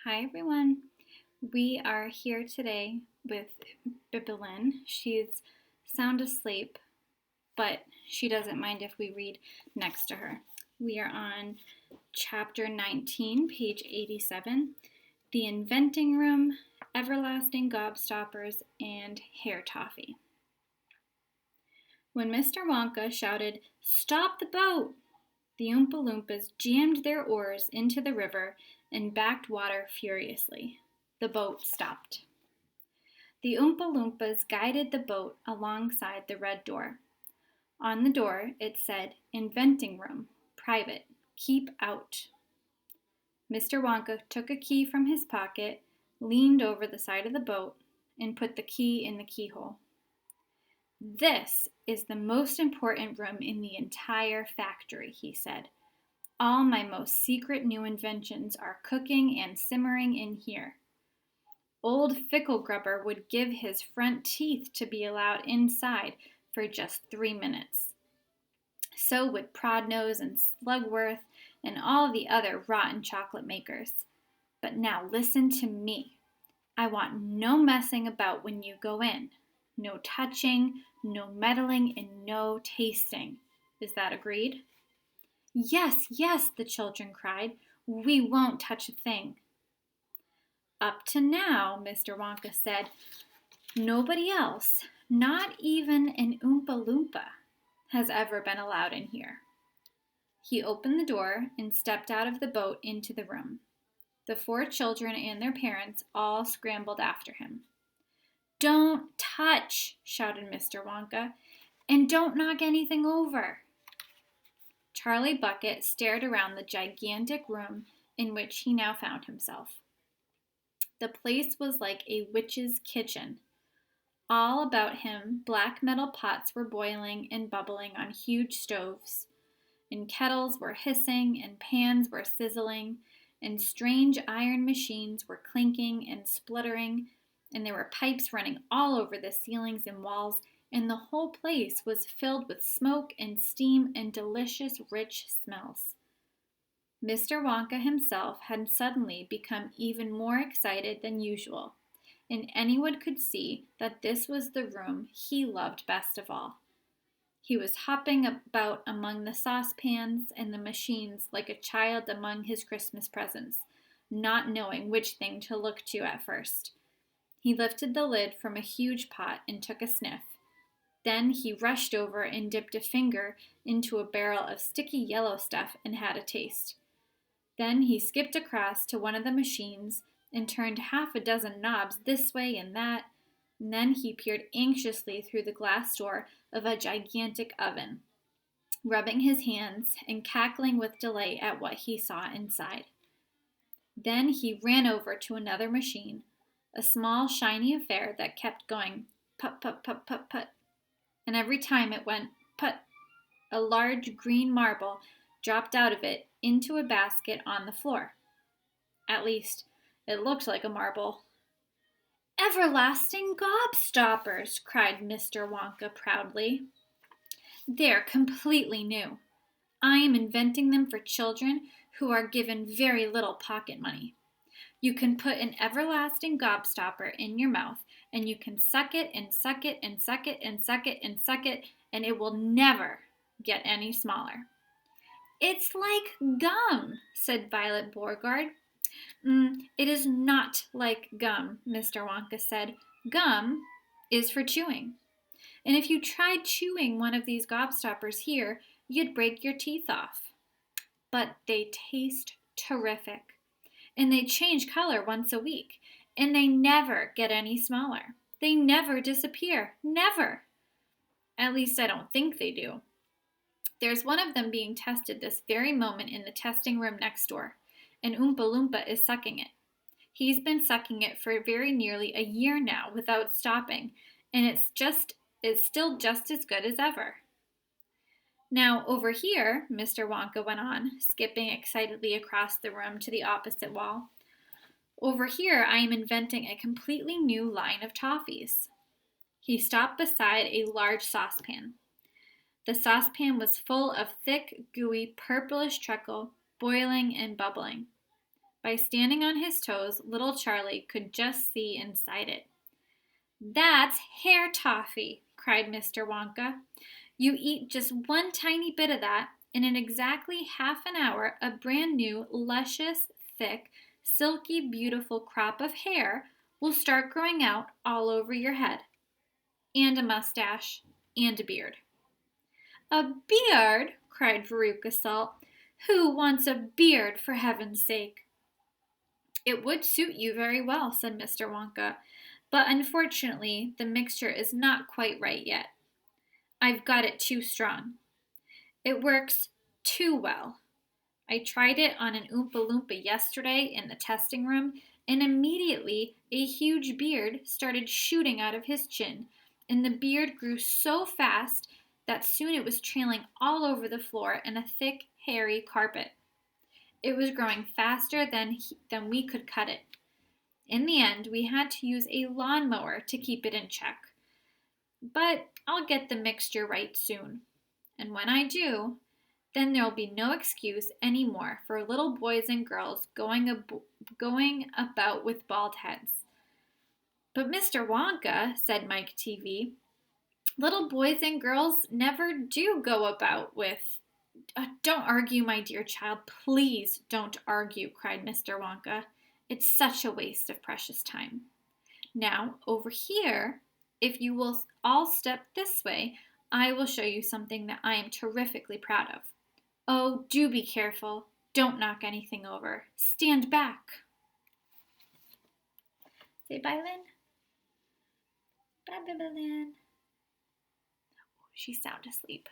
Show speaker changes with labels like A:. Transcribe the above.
A: Hi everyone. We are here today with Bibilyn. She's sound asleep, but she doesn't mind if we read next to her. We are on chapter 19, page 87, The Inventing Room, Everlasting Gobstoppers, and Hair Toffee. When Mr. Wonka shouted, "Stop the boat!" the Oompa Loompas jammed their oars into the river and backed water furiously. The boat stopped. The Oompa Loompas guided the boat alongside the red door. On the door it said, "Inventing Room, Private, Keep Out." Mr. Wonka took a key from his pocket, leaned over the side of the boat, and put the key in the keyhole. "This is the most important room in the entire factory," he said. "All my most secret new inventions are cooking and simmering in here. Old Fickle Grubber would give his front teeth to be allowed inside for just 3 minutes. So would Prodnose and Slugworth and all the other rotten chocolate makers. But now listen to me. I want no messing about when you go in. No touching, no meddling, and no tasting. Is that agreed?" "Yes, yes," the children cried. "We won't touch a thing." "Up to now," Mr. Wonka said, "nobody else, not even an Oompa Loompa, has ever been allowed in here." He opened the door and stepped out of the boat into the room. The 4 children and their parents all scrambled after him. "Don't touch," shouted Mr. Wonka, "and don't knock anything over." Charlie Bucket stared around the gigantic room in which he now found himself. The place was like a witch's kitchen. All about him, black metal pots were boiling and bubbling on huge stoves, and kettles were hissing, and pans were sizzling, and strange iron machines were clinking and spluttering, and there were pipes running all over the ceilings and walls, and the whole place was filled with smoke and steam and delicious, rich smells. Mr. Wonka himself had suddenly become even more excited than usual, and anyone could see that this was the room he loved best of all. He was hopping about among the saucepans and the machines like a child among his Christmas presents, not knowing which thing to look to at first. He lifted the lid from a huge pot and took a sniff. Then he rushed over and dipped a finger into a barrel of sticky yellow stuff and had a taste. Then he skipped across to one of the machines and turned half a dozen knobs this way and that, and then he peered anxiously through the glass door of a gigantic oven, rubbing his hands and cackling with delight at what he saw inside. Then he ran over to another machine, a small shiny affair that kept going put, put, put, put, put, and every time it went put, a large green marble dropped out of it into a basket on the floor. At least, it looked like a marble. "Everlasting Gobstoppers!" cried Mr. Wonka proudly. "They're completely new. I am inventing them for children who are given very little pocket money. You can put an everlasting gobstopper in your mouth, and you can suck it and suck it and suck it and suck it and suck it, and it will never get any smaller." "It's like gum," said Violet Beauregard. It is not like gum," Mr. Wonka said. "Gum is for chewing. And if you tried chewing one of these gobstoppers here, you'd break your teeth off. But they taste terrific. And they change color once a week. And they never get any smaller. They never disappear. Never. At least I don't think they do. There's one of them being tested this very moment in the testing room next door. And Oompa Loompa is sucking it. He's been sucking it for very nearly a year now without stopping, and it's still just as good as ever. Now, over here," Mr. Wonka went on, skipping excitedly across the room to the opposite wall, "over here I am inventing a completely new line of toffees." He stopped beside a large saucepan. The saucepan was full of thick, gooey, purplish treacle, boiling and bubbling. By standing on his toes, little Charlie could just see inside it. "That's hair toffee," cried Mr. Wonka. "You eat just one tiny bit of that, and in exactly half an hour a brand new, luscious, thick, silky, beautiful crop of hair will start growing out all over your head, and a mustache, and a beard." "A beard!" cried Veruca Salt. "Who wants a beard, for heaven's sake?" "It would suit you very well," said Mr. Wonka, "but unfortunately the mixture is not quite right yet. I've got it too strong. It works too well. I tried it on an Oompa Loompa yesterday in the testing room, and immediately a huge beard started shooting out of his chin, and the beard grew so fast that soon it was trailing all over the floor in a thick, hairy carpet. It was growing faster than we could cut it. In the end, we had to use a lawnmower to keep it in check. But I'll get the mixture right soon. And when I do, then there'll be no excuse anymore for little boys and girls going about with bald heads." "But Mr. Wonka," said Mike TV, "little boys and girls never do go about with—" "Don't argue, my dear child. Please don't argue," cried Mr. Wonka. "It's such a waste of precious time. Now, over here, if you will all step this way, I will show you something that I am terrifically proud of. Oh, do be careful. Don't knock anything over. Stand back." Say bye, Lynn. Bye, Lynn. She's sound asleep.